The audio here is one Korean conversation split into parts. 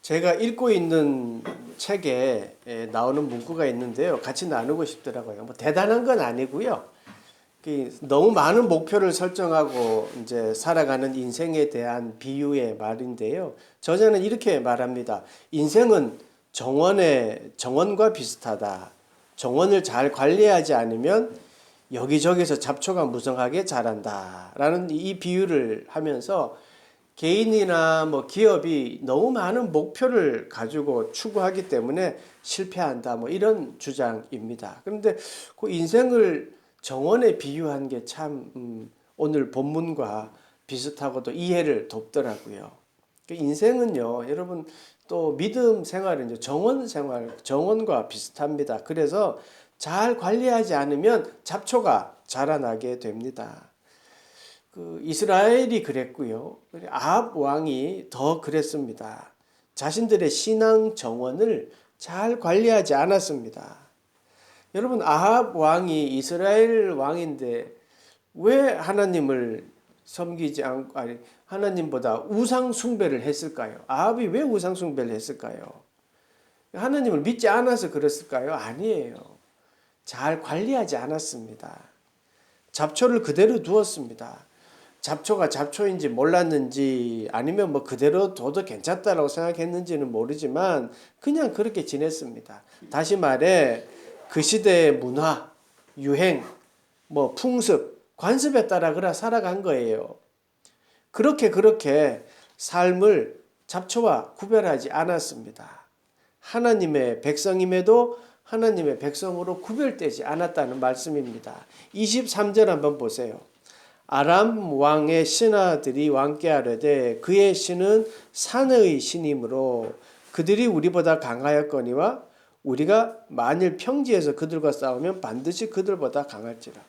제가 읽고 있는 책에 나오는 문구가 있는데요. 같이 나누고 싶더라고요. 뭐 대단한 건 아니고요. 너무 많은 목표를 설정하고 이제 살아가는 인생에 대한 비유의 말인데요. 저자는 이렇게 말합니다. 인생은 정원과 비슷하다. 정원을 잘 관리하지 않으면 여기저기서 잡초가 무성하게 자란다. 라는 이 비유를 하면서 개인이나 뭐 기업이 너무 많은 목표를 가지고 추구하기 때문에 실패한다. 뭐 이런 주장입니다. 그런데 그 인생을 정원에 비유한 게 참 오늘 본문과 비슷하고도 이해를 돕더라고요. 인생은요, 여러분 또 믿음 생활은 정원 생활, 정원과 비슷합니다. 그래서 잘 관리하지 않으면 잡초가 자라나게 됩니다. 이스라엘이 그랬고요. 아합 왕이 더 그랬습니다. 자신들의 신앙 정원을 잘 관리하지 않았습니다. 여러분, 아합 왕이 이스라엘 왕인데 왜 하나님을 섬기지 않고, 아니, 하나님보다 우상 숭배를 했을까요? 아합이 왜 우상 숭배를 했을까요? 하나님을 믿지 않아서 그랬을까요? 아니에요. 잘 관리하지 않았습니다. 잡초를 그대로 두었습니다. 잡초가 잡초인지 몰랐는지 아니면 뭐 그대로 둬도 괜찮다라고 생각했는지는 모르지만 그냥 그렇게 지냈습니다. 다시 말해 그 시대의 문화, 유행, 뭐 풍습, 관습에 따라 그래 살아간 거예요. 그렇게 삶을 잡초와 구별하지 않았습니다. 하나님의 백성임에도 하나님의 백성으로 구별되지 않았다는 말씀입니다. 23절 한번 보세요. 아람 왕의 신하들이 왕께 아뢰되 그의 신은 산의 신이므로 그들이 우리보다 강하였거니와 우리가 만일 평지에서 그들과 싸우면 반드시 그들보다 강할지라.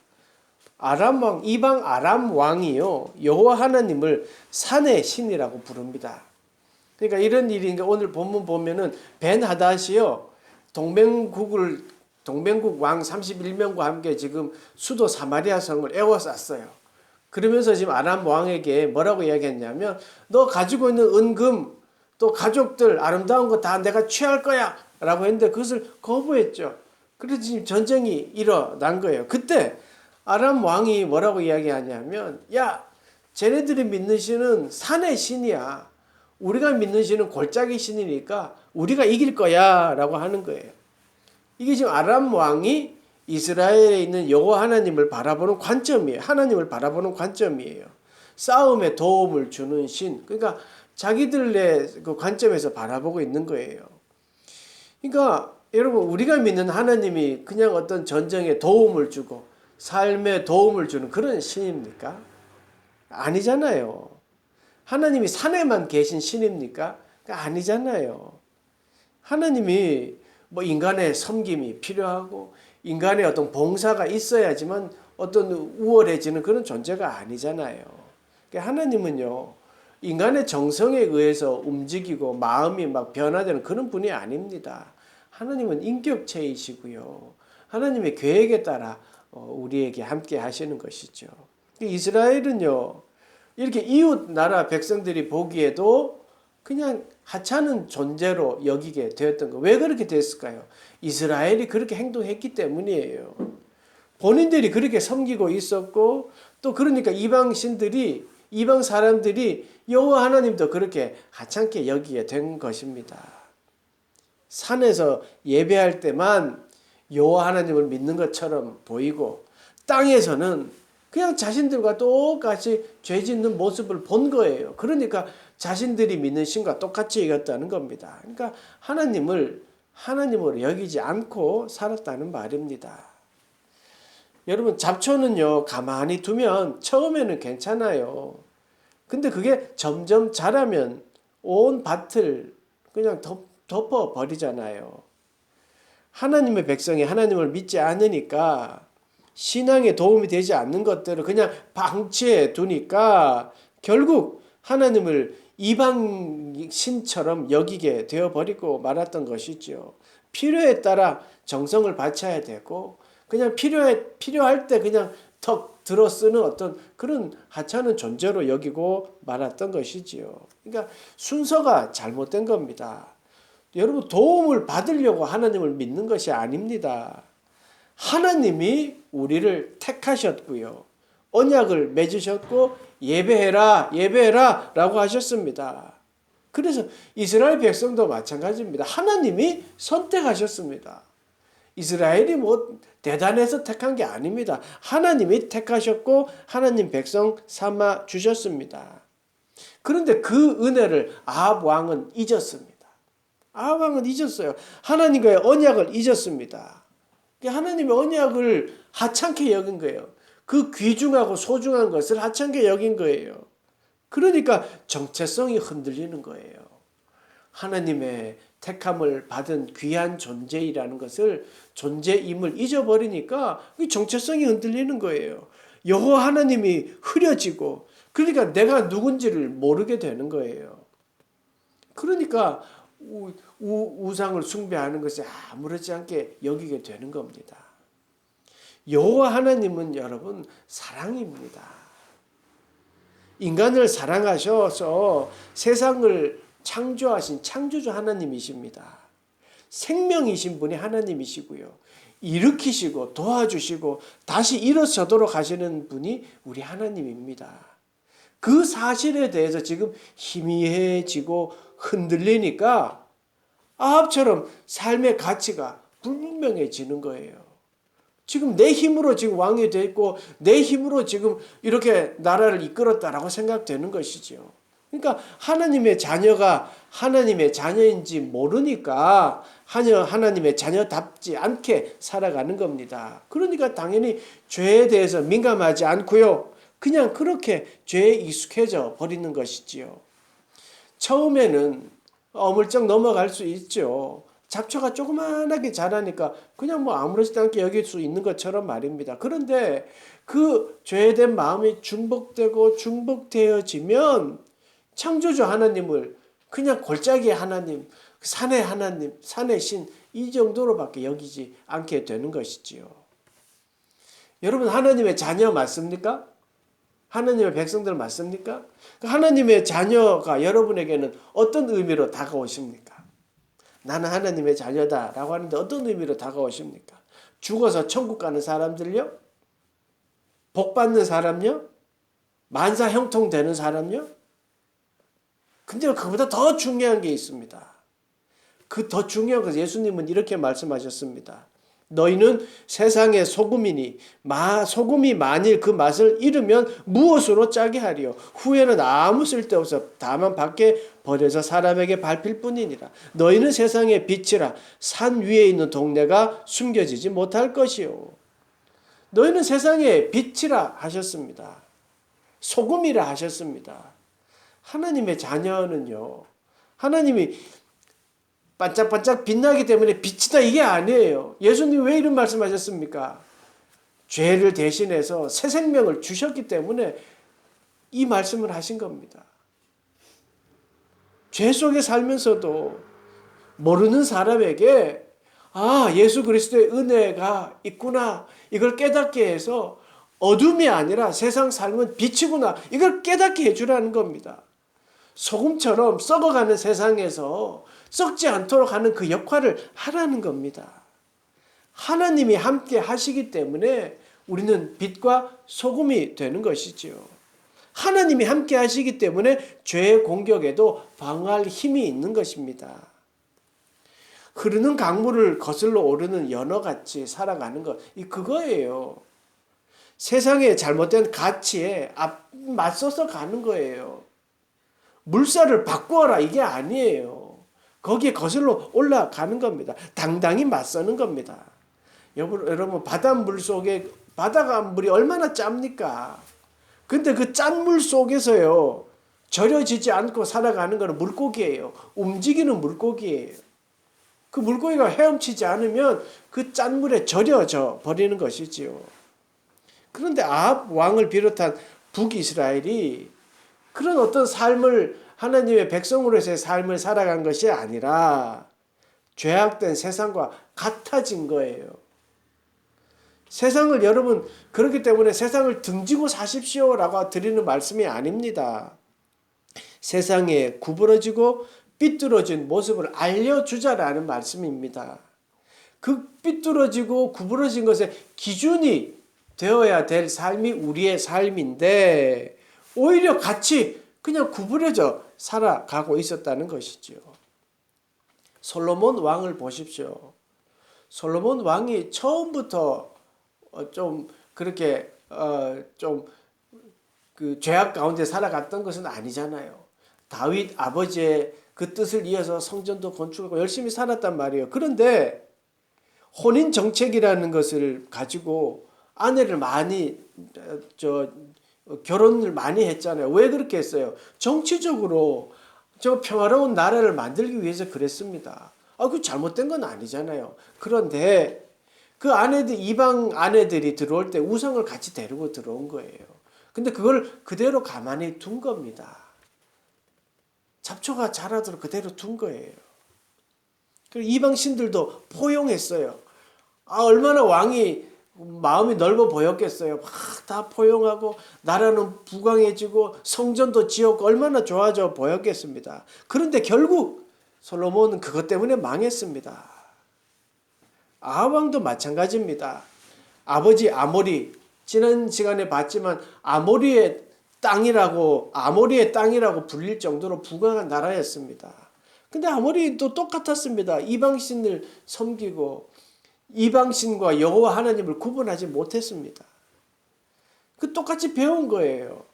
아람 왕, 이방 아람 왕이요 여호와 하나님을 산의 신이라고 부릅니다. 그러니까 이런 일인가 오늘 본문 보면은 벤 하닷이요 동맹국 왕 31명과 함께 지금 수도 사마리아 성을 에워쌌어요. 그러면서 지금 아람 왕에게 뭐라고 이야기했냐면 너 가지고 있는 은금 또 가족들 아름다운 거 다 내가 취할 거야 라고 했는데 그것을 거부했죠. 그래서 지금 전쟁이 일어난 거예요. 그때 아람 왕이 뭐라고 이야기하냐면 야 쟤네들이 믿는 신은 산의 신이야. 우리가 믿는 신은 골짜기 신이니까 우리가 이길 거야 라고 하는 거예요. 이게 지금 아람 왕이 이스라엘에 있는 여호와 하나님을 바라보는 관점이에요. 하나님을 바라보는 관점이에요. 싸움에 도움을 주는 신. 그러니까 자기들의 그 관점에서 바라보고 있는 거예요. 그러니까 여러분 우리가 믿는 하나님이 그냥 어떤 전쟁에 도움을 주고 삶에 도움을 주는 그런 신입니까? 아니잖아요. 하나님이 산에만 계신 신입니까? 아니잖아요. 하나님이 뭐 인간의 섬김이 필요하고 인간의 어떤 봉사가 있어야지만 어떤 우월해지는 그런 존재가 아니잖아요. 하나님은요, 인간의 정성에 의해서 움직이고 마음이 막 변화되는 그런 분이 아닙니다. 하나님은 인격체이시고요. 하나님의 계획에 따라 우리에게 함께 하시는 것이죠. 이스라엘은요, 이렇게 이웃 나라 백성들이 보기에도 그냥 하찮은 존재로 여기게 되었던 거. 왜 그렇게 됐을까요? 이스라엘이 그렇게 행동했기 때문이에요. 본인들이 그렇게 섬기고 있었고 또 그러니까 이방 사람들이 여호와 하나님도 그렇게 하찮게 여기게 된 것입니다. 산에서 예배할 때만 여호와 하나님을 믿는 것처럼 보이고 땅에서는 그냥 자신들과 똑같이 죄 짓는 모습을 본 거예요. 그러니까 자신들이 믿는 신과 똑같이 이겼다는 겁니다. 그러니까 하나님으로 여기지 않고 살았다는 말입니다. 여러분 잡초는요 가만히 두면 처음에는 괜찮아요. 근데 그게 점점 자라면 온 밭을 그냥 덮어 버리잖아요. 하나님의 백성이 하나님을 믿지 않으니까 신앙에 도움이 되지 않는 것들을 그냥 방치해 두니까 결국 하나님을 이방신처럼 여기게 되어버리고 말았던 것이죠. 필요에 따라 정성을 바쳐야 되고 그냥 필요할 때 그냥 턱 들어 쓰는 어떤 그런 하찮은 존재로 여기고 말았던 것이지요. 그러니까 순서가 잘못된 겁니다. 여러분 도움을 받으려고 하나님을 믿는 것이 아닙니다. 하나님이 우리를 택하셨고요. 언약을 맺으셨고 예배해라 예배해라 라고 하셨습니다. 그래서 이스라엘 백성도 마찬가지입니다. 하나님이 선택하셨습니다. 이스라엘이 뭐 대단해서 택한 게 아닙니다. 하나님이 택하셨고 하나님 백성 삼아 주셨습니다. 그런데 그 은혜를 아합 왕은 잊었습니다. 아합 왕은 잊었어요. 하나님과의 언약을 잊었습니다. 하나님의 언약을 하찮게 여긴 거예요. 그 귀중하고 소중한 것을 하찮게 여긴 거예요. 그러니까 정체성이 흔들리는 거예요. 하나님의 택함을 받은 귀한 존재이라는 것을 존재임을 잊어버리니까 정체성이 흔들리는 거예요. 여호와 하나님이 흐려지고 그러니까 내가 누군지를 모르게 되는 거예요. 그러니까 우상을 숭배하는 것이 아무렇지 않게 여기게 되는 겁니다. 여호와 하나님은 여러분 사랑입니다. 인간을 사랑하셔서 세상을 창조하신 창조주 하나님이십니다. 생명이신 분이 하나님이시고요. 일으키시고 도와주시고 다시 일어서도록 하시는 분이 우리 하나님입니다. 그 사실에 대해서 지금 희미해지고 흔들리니까 아합처럼 삶의 가치가 불분명해지는 거예요. 지금 내 힘으로 지금 왕이 돼 있고 내 힘으로 지금 이렇게 나라를 이끌었다라고 생각되는 것이죠. 그러니까 하나님의 자녀가 하나님의 자녀인지 모르니까 하나님의 자녀답지 않게 살아가는 겁니다. 그러니까 당연히 죄에 대해서 민감하지 않고요. 그냥 그렇게 죄에 익숙해져 버리는 것이지요. 처음에는 어물쩍 넘어갈 수 있죠. 잡초가 조그만하게 자라니까 그냥 뭐 아무렇지도 않게 여길 수 있는 것처럼 말입니다. 그런데 그 죄된 마음이 중복되어지면 창조주 하나님을 그냥 골짜기의 하나님, 산의 하나님, 산의 신 이 정도로밖에 여기지 않게 되는 것이지요. 여러분 하나님의 자녀 맞습니까? 하나님의 백성들 맞습니까? 하나님의 자녀가 여러분에게는 어떤 의미로 다가오십니까? 나는 하나님의 자녀다라고 하는데 어떤 의미로 다가오십니까? 죽어서 천국 가는 사람들요? 복 받는 사람요? 만사 형통되는 사람요? 근데 그보다 더 중요한 게 있습니다. 그 더 중요한 것은 예수님은 이렇게 말씀하셨습니다. 너희는 세상의 소금이니 소금이 만일 그 맛을 잃으면 무엇으로 짜게 하리요? 후에는 아무 쓸데없어 다만 밖에 버려져 사람에게 밟힐 뿐이니라. 너희는 세상의 빛이라 산 위에 있는 동네가 숨겨지지 못할 것이요. 너희는 세상의 빛이라 하셨습니다. 소금이라 하셨습니다. 하나님의 자녀는요. 하나님이 반짝반짝 빛나기 때문에 빛이다 이게 아니에요. 예수님 왜 이런 말씀하셨습니까? 죄를 대신해서 새 생명을 주셨기 때문에 이 말씀을 하신 겁니다. 죄 속에 살면서도 모르는 사람에게 예수 그리스도의 은혜가 있구나 이걸 깨닫게 해서 어둠이 아니라 세상 삶은 빛이구나 이걸 깨닫게 해주라는 겁니다. 소금처럼 썩어가는 세상에서 썩지 않도록 하는 그 역할을 하라는 겁니다. 하나님이 함께 하시기 때문에 우리는 빛과 소금이 되는 것이지요. 하나님이 함께 하시기 때문에 죄의 공격에도 방어할 힘이 있는 것입니다. 흐르는 강물을 거슬러 오르는 연어같이 살아가는 것, 그거예요. 세상의 잘못된 가치에 맞서서 가는 거예요. 물살을 바꾸어라 이게 아니에요. 거기에 거슬러 올라가는 겁니다. 당당히 맞서는 겁니다. 여러분 바닷물 속에 바다가 물이 얼마나 짭니까? 근데 그 짠 물 속에서요 절여지지 않고 살아가는 것은 물고기예요. 움직이는 물고기예요. 그 물고기가 헤엄치지 않으면 그 짠 물에 절여져 버리는 것이지요. 그런데 아합 왕을 비롯한 북이스라엘이 그런 어떤 삶을 하나님의 백성으로서의 삶을 살아간 것이 아니라 죄악된 세상과 같아진 거예요. 세상을 여러분 그렇기 때문에 세상을 등지고 사십시오라고 드리는 말씀이 아닙니다. 세상에 구부러지고 삐뚤어진 모습을 알려주자라는 말씀입니다. 그 삐뚤어지고 구부러진 것의 기준이 되어야 될 삶이 우리의 삶인데 오히려 같이 그냥 구부러져 살아가고 있었다는 것이죠. 솔로몬 왕을 보십시오. 솔로몬 왕이 처음부터 좀 그렇게 좀 그 죄악 가운데 살아갔던 것은 아니잖아요. 다윗 아버지의 그 뜻을 이어서 성전도 건축하고 열심히 살았단 말이에요. 그런데 혼인 정책이라는 것을 가지고 아내를 많이 결혼을 많이 했잖아요. 왜 그렇게 했어요? 정치적으로 저 평화로운 나라를 만들기 위해서 그랬습니다. 그 잘못된 건 아니잖아요. 그런데 그 아내들, 이방 아내들이 들어올 때 우상을 같이 데리고 들어온 거예요. 근데 그걸 그대로 가만히 둔 겁니다. 잡초가 자라도록 그대로 둔 거예요. 그리고 이방 신들도 포용했어요. 얼마나 왕이 마음이 넓어 보였겠어요. 막 다 포용하고 나라는 부강해지고 성전도 지었고 얼마나 좋아져 보였겠습니다. 그런데 결국 솔로몬은 그것 때문에 망했습니다. 아합 왕도 마찬가지입니다. 아버지 아모리, 지난 시간에 봤지만 아모리의 땅이라고 불릴 정도로 부강한 나라였습니다. 근데 아모리도 똑같았습니다. 이방신을 섬기고 이방신과 여호와 하나님을 구분하지 못했습니다. 그 똑같이 배운 거예요.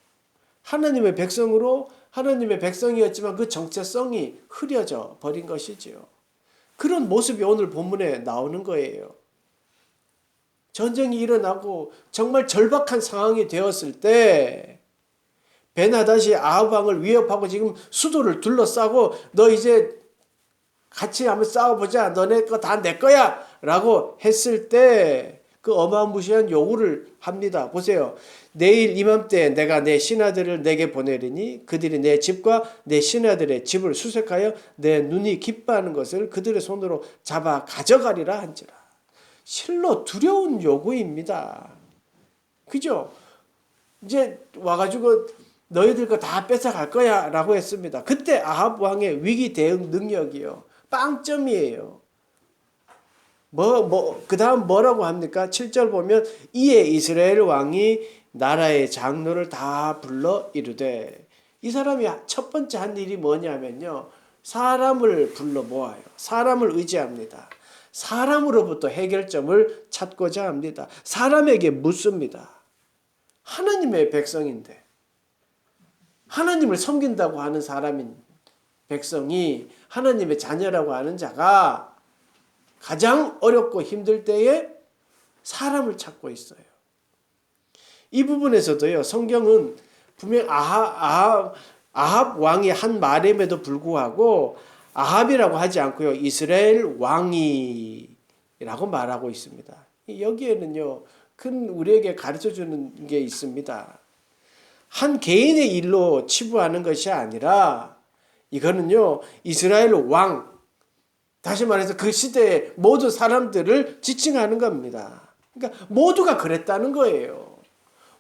하나님의 백성이었지만 그 정체성이 흐려져 버린 것이지요. 그런 모습이 오늘 본문에 나오는 거예요. 전쟁이 일어나고 정말 절박한 상황이 되었을 때 베나다시 아합 왕을 위협하고 지금 수도를 둘러싸고 너 이제 같이 한번 싸워보자. 너네 거 다 내 거야. 라고 했을 때 그 어마무시한 요구를 합니다. 보세요. 내일 이맘때 내가 내 신하들을 내게 보내리니 그들이 내 집과 내 신하들의 집을 수색하여 내 눈이 기뻐하는 것을 그들의 손으로 잡아 가져가리라 한지라. 실로 두려운 요구입니다. 그죠? 이제 와가지고 너희들 거 다 뺏어갈 거야 라고 했습니다. 그때 아합 왕의 위기 대응 능력이요. 빵점이에요. 그 다음 뭐라고 합니까? 7절 보면 이에 이스라엘 왕이 나라의 장로를 다 불러 이르되 이 사람이 첫 번째 한 일이 뭐냐면요. 사람을 불러 모아요. 사람을 의지합니다. 사람으로부터 해결점을 찾고자 합니다. 사람에게 묻습니다. 하나님의 백성인데 하나님을 섬긴다고 하는 사람인 백성이 하나님의 자녀라고 하는 자가 가장 어렵고 힘들 때에 사람을 찾고 있어요. 이 부분에서도요. 성경은 분명 아합 왕이 한 말임에도 불구하고 아합이라고 하지 않고요. 이스라엘 왕이라고 말하고 있습니다. 여기에는요. 큰 우리에게 가르쳐주는 게 있습니다. 한 개인의 일로 치부하는 것이 아니라 이거는요. 이스라엘 왕 다시 말해서 그 시대의 모든 사람들을 지칭하는 겁니다. 그러니까 모두가 그랬다는 거예요.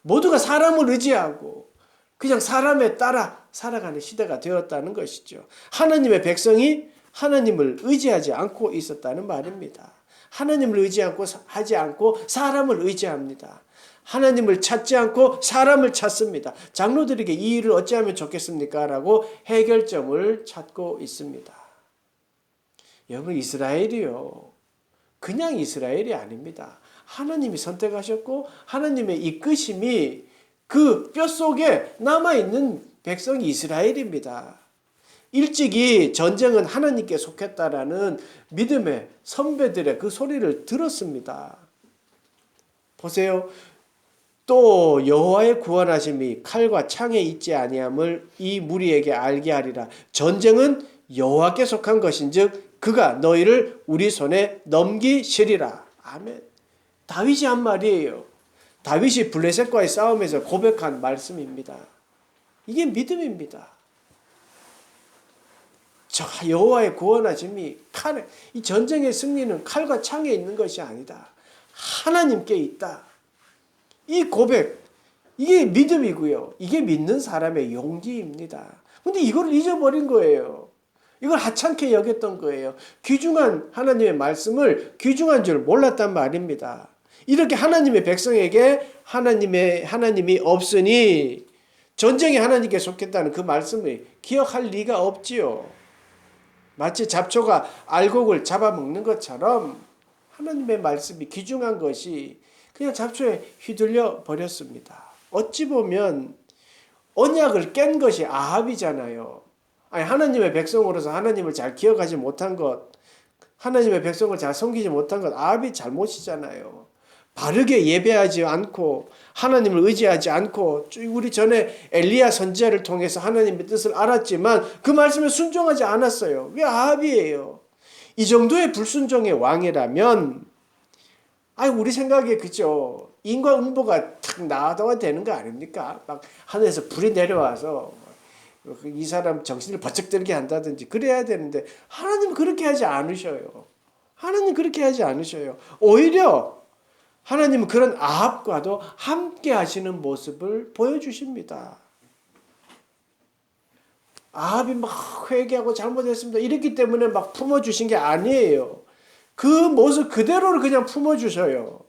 모두가 사람을 의지하고 그냥 사람에 따라 살아가는 시대가 되었다는 것이죠. 하나님의 백성이 하나님을 의지하지 않고 있었다는 말입니다. 하나님을 하지 않고 사람을 의지합니다. 하나님을 찾지 않고 사람을 찾습니다. 장로들에게 이 일을 어찌하면 좋겠습니까? 라고 해결점을 찾고 있습니다. 여러분 이스라엘이요. 그냥 이스라엘이 아닙니다. 하나님이 선택하셨고 하나님의 이끄심이 그 뼛속에 남아있는 백성이 이스라엘입니다. 일찍이 전쟁은 하나님께 속했다라는 믿음의 선배들의 그 소리를 들었습니다. 보세요. 또 여호와의 구원하심이 칼과 창에 있지 아니함을 이 무리에게 알게 하리라. 전쟁은 여호와께 속한 것인즉 그가 너희를 우리 손에 넘기시리라. 아멘. 다윗이 한 말이에요. 다윗이 블레셋과의 싸움에서 고백한 말씀입니다. 이게 믿음입니다. 여호와의 구원하심이 이 전쟁의 승리는 칼과 창에 있는 것이 아니다. 하나님께 있다. 이 고백, 이게 믿음이고요. 이게 믿는 사람의 용기입니다. 근데 이걸 잊어버린 거예요. 이걸 하찮게 여겼던 거예요. 귀중한 하나님의 말씀을 귀중한 줄 몰랐단 말입니다. 이렇게 하나님의 백성에게 하나님이 없으니 전쟁이 하나님께 속했다는 그 말씀을 기억할 리가 없지요. 마치 잡초가 알곡을 잡아먹는 것처럼 하나님의 말씀이 귀중한 것이 그냥 잡초에 휘둘려 버렸습니다. 어찌 보면 언약을 깬 것이 아합이잖아요. 아니, 하나님의 백성으로서 하나님을 잘 기억하지 못한 것, 하나님의 백성을 잘 섬기지 못한 것 아합이 잘못이잖아요. 바르게 예배하지 않고 하나님을 의지하지 않고 우리 전에 엘리야 선지자를 통해서 하나님의 뜻을 알았지만 그 말씀에 순종하지 않았어요. 왜 아합이에요? 이 정도의 불순종의 왕이라면 우리 생각에 그죠? 인과응보가 탁 나와야 되는 거 아닙니까? 막 하늘에서 불이 내려와서 이 사람 정신을 번쩍 들게 한다든지 그래야 되는데 하나님은 그렇게 하지 않으셔요. 하나님 그렇게 하지 않으셔요. 오히려 하나님은 그런 아합과도 함께 하시는 모습을 보여주십니다. 아합이 막 회개하고 잘못했습니다. 이랬기 때문에 막 품어주신 게 아니에요. 그 모습 그대로를 그냥 품어주셔요.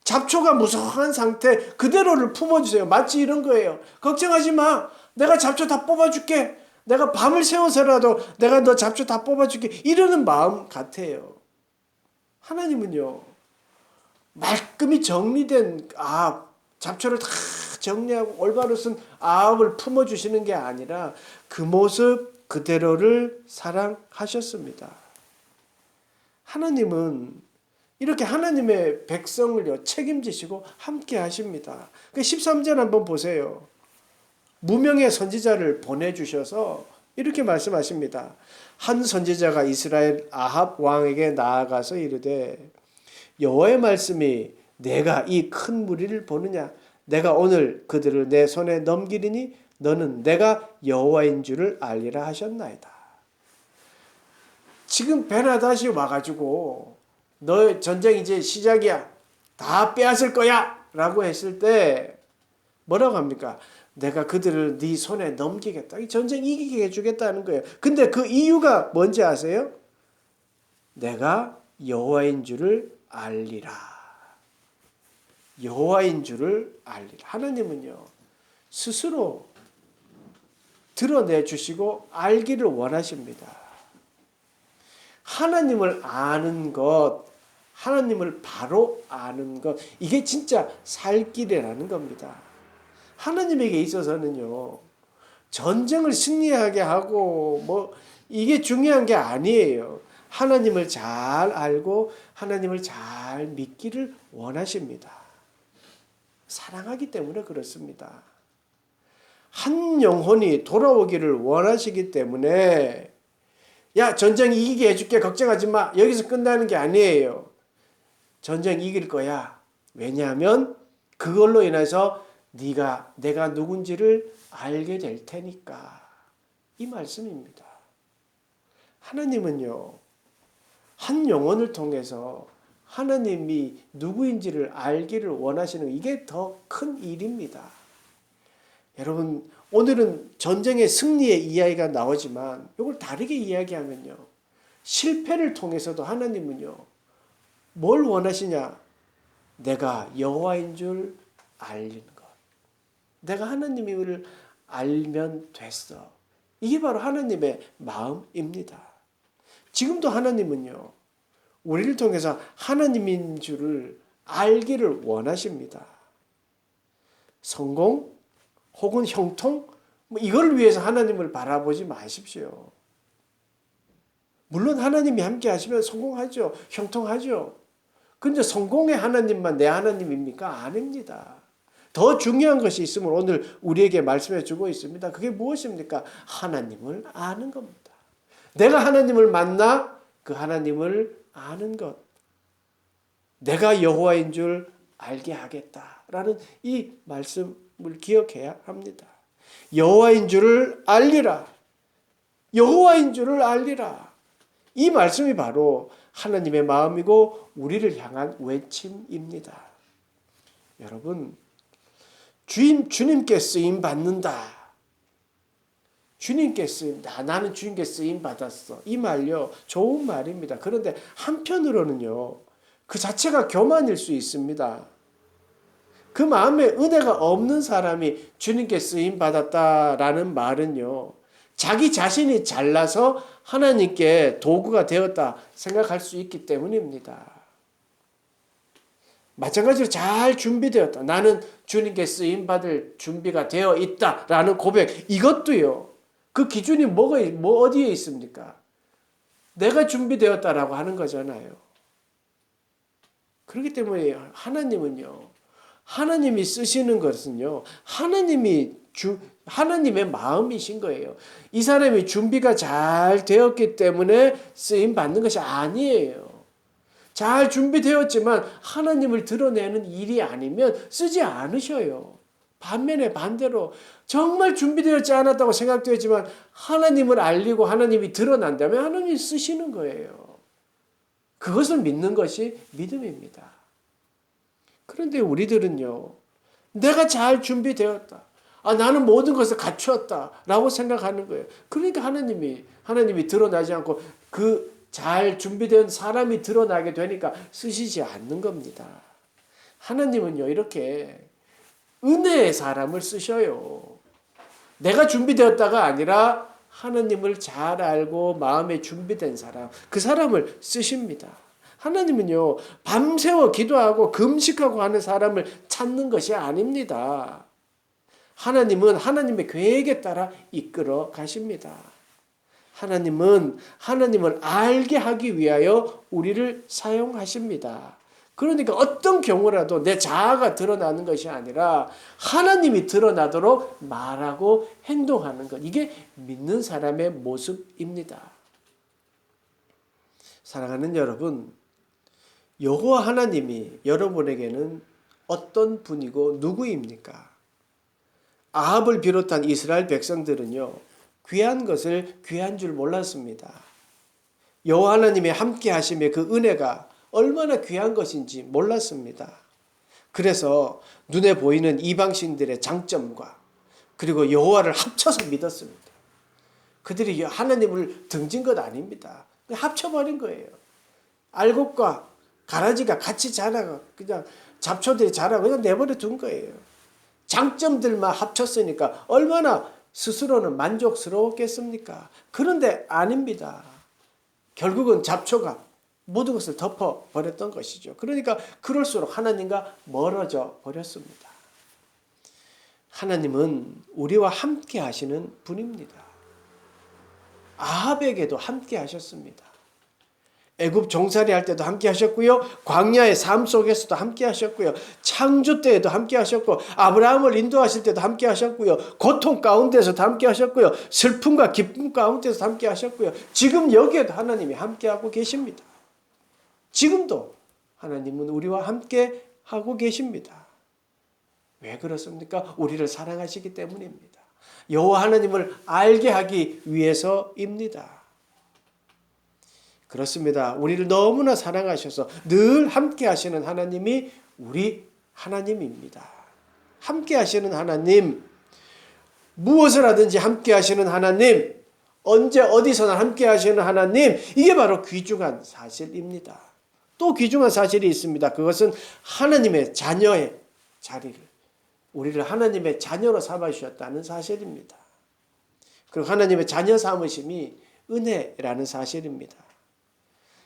잡초가 무성한 상태 그대로를 품어주세요. 마치 이런 거예요. 걱정하지 마. 내가 잡초 다 뽑아줄게. 내가 밤을 새워서라도 내가 너 잡초 다 뽑아줄게. 이러는 마음 같아요. 하나님은요. 말끔히 정리된 아합, 잡초를 다 정리하고 올바로 쓴 아합을 품어주시는 게 아니라 그 모습 그대로를 사랑하셨습니다. 하나님은 이렇게 하나님의 백성을요 책임지시고 함께 하십니다. 13절 한번 보세요. 무명의 선지자를 보내주셔서 이렇게 말씀하십니다. 한 선지자가 이스라엘 아합 왕에게 나아가서 이르되 여호와의 말씀이 내가 이 큰 무리를 보느냐 내가 오늘 그들을 내 손에 넘기리니 너는 내가 여호와인 줄을 알리라 하셨나이다. 지금 베나다시 와가지고 너 전쟁 이제 시작이야. 다 빼앗을 거야. 라고 했을 때 뭐라고 합니까? 내가 그들을 네 손에 넘기겠다. 이 전쟁 이기게 해주겠다는 거예요. 근데 그 이유가 뭔지 아세요? 내가 여호와인 줄을 알리라. 여호와인 줄을 알리라. 하나님은요. 스스로 드러내 주시고 알기를 원하십니다. 하나님을 아는 것, 하나님을 바로 아는 것, 이게 진짜 살 길이라는 겁니다. 하나님에게 있어서는요, 전쟁을 승리하게 하고, 이게 중요한 게 아니에요. 하나님을 잘 알고, 하나님을 잘 믿기를 원하십니다. 사랑하기 때문에 그렇습니다. 한 영혼이 돌아오기를 원하시기 때문에, 야, 전쟁 이기게 해줄게. 걱정하지 마. 여기서 끝나는 게 아니에요. 전쟁 이길 거야. 왜냐하면 그걸로 인해서 내가 누군지를 알게 될 테니까. 이 말씀입니다. 하나님은요. 한 영혼을 통해서 하나님이 누구인지를 알기를 원하시는 이게 더 큰 일입니다. 여러분 오늘은 전쟁의 승리의 이야기가 나오지만 이걸 다르게 이야기하면요. 실패를 통해서도 하나님은요. 뭘 원하시냐? 내가 여호와인 줄 알리는 것. 내가 하나님을 알면 됐어. 이게 바로 하나님의 마음입니다. 지금도 하나님은요. 우리를 통해서 하나님인 줄을 알기를 원하십니다. 성공 혹은 형통 이걸 위해서 하나님을 바라보지 마십시오. 물론 하나님이 함께 하시면 성공하죠. 형통하죠. 근데 성공의 하나님만 내 하나님입니까? 아닙니다. 더 중요한 것이 있음을 오늘 우리에게 말씀해 주고 있습니다. 그게 무엇입니까? 하나님을 아는 겁니다. 내가 하나님을 만나 그 하나님을 아는 것. 내가 여호와인 줄 알게 하겠다라는 이 말씀을 기억해야 합니다. 여호와인 줄을 알리라. 여호와인 줄을 알리라. 이 말씀이 바로 하나님의 마음이고 우리를 향한 외침입니다. 여러분, 주님께 쓰임 받는다. 주님께 쓰임다. 나는 주님께 쓰임 받았어. 이 말요, 좋은 말입니다. 그런데 한편으로는요, 그 자체가 교만일 수 있습니다. 그 마음에 은혜가 없는 사람이 주님께 쓰임 받았다라는 말은요, 자기 자신이 잘나서 하나님께 도구가 되었다 생각할 수 있기 때문입니다. 마찬가지로 잘 준비되었다. 나는 주님께 쓰임 받을 준비가 되어 있다라는 고백. 이것도요, 그 기준이 어디에 있습니까? 내가 준비되었다라고 하는 거잖아요. 그렇기 때문에 하나님이 쓰시는 것은요, 하나님의 마음이신 거예요. 이 사람이 준비가 잘 되었기 때문에 쓰임 받는 것이 아니에요. 잘 준비되었지만 하나님을 드러내는 일이 아니면 쓰지 않으셔요. 반면에 반대로 정말 준비되었지 않았다고 생각되었지만 하나님을 알리고 하나님이 드러난다면 하나님이 쓰시는 거예요. 그것을 믿는 것이 믿음입니다. 그런데 우리들은요, 내가 잘 준비되었다. 나는 모든 것을 갖추었다. 라고 생각하는 거예요. 그러니까 하나님이 드러나지 않고 그 잘 준비된 사람이 드러나게 되니까 쓰시지 않는 겁니다. 하나님은요, 이렇게 은혜의 사람을 쓰셔요. 내가 준비되었다가 아니라 하나님을 잘 알고 마음에 준비된 사람, 그 사람을 쓰십니다. 하나님은요, 밤새워 기도하고 금식하고 하는 사람을 찾는 것이 아닙니다. 하나님은 하나님의 계획에 따라 이끌어 가십니다. 하나님은 하나님을 알게 하기 위하여 우리를 사용하십니다. 그러니까 어떤 경우라도 내 자아가 드러나는 것이 아니라 하나님이 드러나도록 말하고 행동하는 것. 이게 믿는 사람의 모습입니다. 사랑하는 여러분, 여호와 하나님이 여러분에게는 어떤 분이고 누구입니까? 아합을 비롯한 이스라엘 백성들은요, 귀한 것을 귀한 줄 몰랐습니다. 여호와 하나님의 함께 하심의 그 은혜가 얼마나 귀한 것인지 몰랐습니다. 그래서 눈에 보이는 이방신들의 장점과 그리고 여호와를 합쳐서 믿었습니다. 그들이 하나님을 등진 것 아닙니다. 합쳐버린 거예요. 알곡과 가라지가 같이 자라고 그냥 잡초들이 자라고 그냥 내버려 둔 거예요. 장점들만 합쳤으니까 얼마나 스스로는 만족스러웠겠습니까? 그런데 아닙니다. 결국은 잡초가 모든 것을 덮어버렸던 것이죠. 그러니까 그럴수록 하나님과 멀어져 버렸습니다. 하나님은 우리와 함께 하시는 분입니다. 아합에게도 함께 하셨습니다. 애굽 종살이 할 때도 함께 하셨고요. 광야의 삶 속에서도 함께 하셨고요. 창조 때에도 함께 하셨고 아브라함을 인도하실 때도 함께 하셨고요. 고통 가운데서도 함께 하셨고요. 슬픔과 기쁨 가운데서도 함께 하셨고요. 지금 여기에도 하나님이 함께하고 계십니다. 지금도 하나님은 우리와 함께 하고 계십니다. 왜 그렇습니까? 우리를 사랑하시기 때문입니다. 여호와 하나님을 알게 하기 위해서입니다. 그렇습니다. 우리를 너무나 사랑하셔서 늘 함께 하시는 하나님이 우리 하나님입니다. 함께 하시는 하나님, 무엇을 하든지 함께 하시는 하나님, 언제 어디서나 함께 하시는 하나님, 이게 바로 귀중한 사실입니다. 또 귀중한 사실이 있습니다. 그것은 하나님의 자녀의 자리를, 우리를 하나님의 자녀로 삼아주셨다는 사실입니다. 그리고 하나님의 자녀 삼으심이 은혜라는 사실입니다.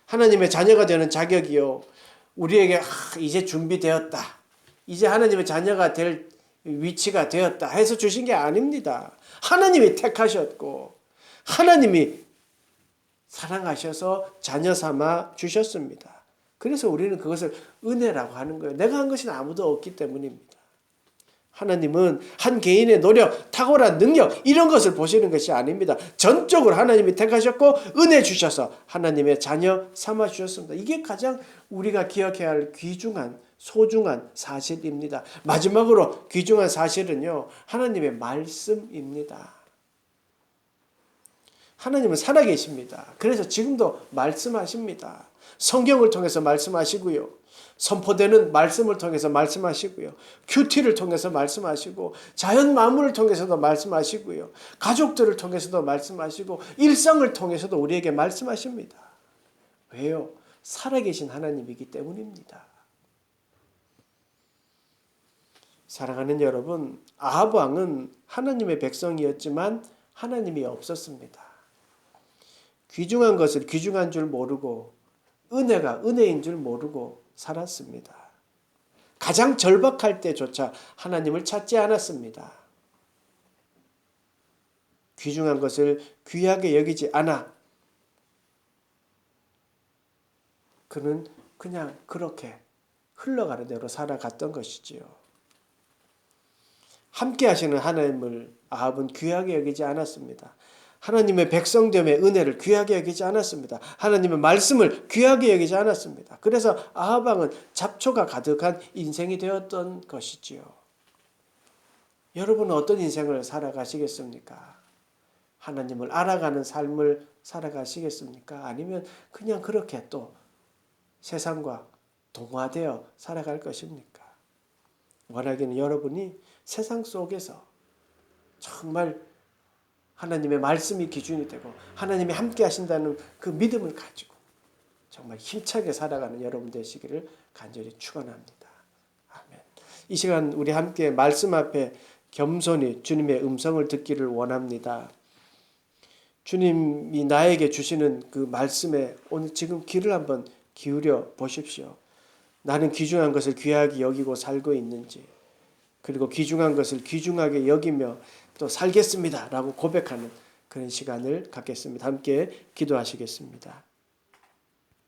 하나님의 자녀가 되는 자격이요, 우리에게 이제 준비되었다, 이제 하나님의 자녀가 될 위치가 되었다 해서 주신 게 아닙니다. 하나님이 택하셨고 하나님이 사랑하셔서 자녀 삼아 주셨습니다. 그래서 우리는 그것을 은혜라고 하는 거예요. 내가 한 것은 아무도 없기 때문입니다. 하나님은 한 개인의 노력, 탁월한 능력 이런 것을 보시는 것이 아닙니다. 전적으로 하나님이 택하셨고 은혜 주셔서 하나님의 자녀 삼아 주셨습니다. 이게 가장 우리가 기억해야 할 귀중한 소중한 사실입니다. 마지막으로 귀중한 사실은요, 하나님의 말씀입니다. 하나님은 살아계십니다. 그래서 지금도 말씀하십니다. 성경을 통해서 말씀하시고요. 선포되는 말씀을 통해서 말씀하시고요. 큐티를 통해서 말씀하시고 자연 만물을 통해서도 말씀하시고요. 가족들을 통해서도 말씀하시고 일상을 통해서도 우리에게 말씀하십니다. 왜요? 살아계신 하나님이기 때문입니다. 사랑하는 여러분, 아합 왕은 하나님의 백성이었지만 하나님이 없었습니다. 귀중한 것을 귀중한 줄 모르고 은혜가 은혜인 줄 모르고 살았습니다. 가장 절박할 때조차 하나님을 찾지 않았습니다. 귀중한 것을 귀하게 여기지 않아 그는 그냥 그렇게 흘러가는 대로 살아갔던 것이지요. 함께 하시는 하나님을 아합은 귀하게 여기지 않았습니다. 하나님의 백성됨의 은혜를 귀하게 여기지 않았습니다. 하나님의 말씀을 귀하게 여기지 않았습니다. 그래서 아합 왕은 잡초가 가득한 인생이 되었던 것이지요. 여러분은 어떤 인생을 살아가시겠습니까? 하나님을 알아가는 삶을 살아가시겠습니까? 아니면 그냥 그렇게 또 세상과 동화되어 살아갈 것입니까? 원하기는 여러분이 세상 속에서 정말 하나님의 말씀이 기준이 되고 하나님이 함께 하신다는 그 믿음을 가지고 정말 힘차게 살아가는 여러분 되시기를 간절히 축원합니다. 아멘. 이 시간 우리 함께 말씀 앞에 겸손히 주님의 음성을 듣기를 원합니다. 주님이 나에게 주시는 그 말씀에 오늘 지금 귀를 한번 기울여 보십시오. 나는 귀중한 것을 귀하게 여기고 살고 있는지, 그리고 귀중한 것을 귀중하게 여기며 또 살겠습니다 라고 고백하는 그런 시간을 갖겠습니다. 함께 기도하시겠습니다.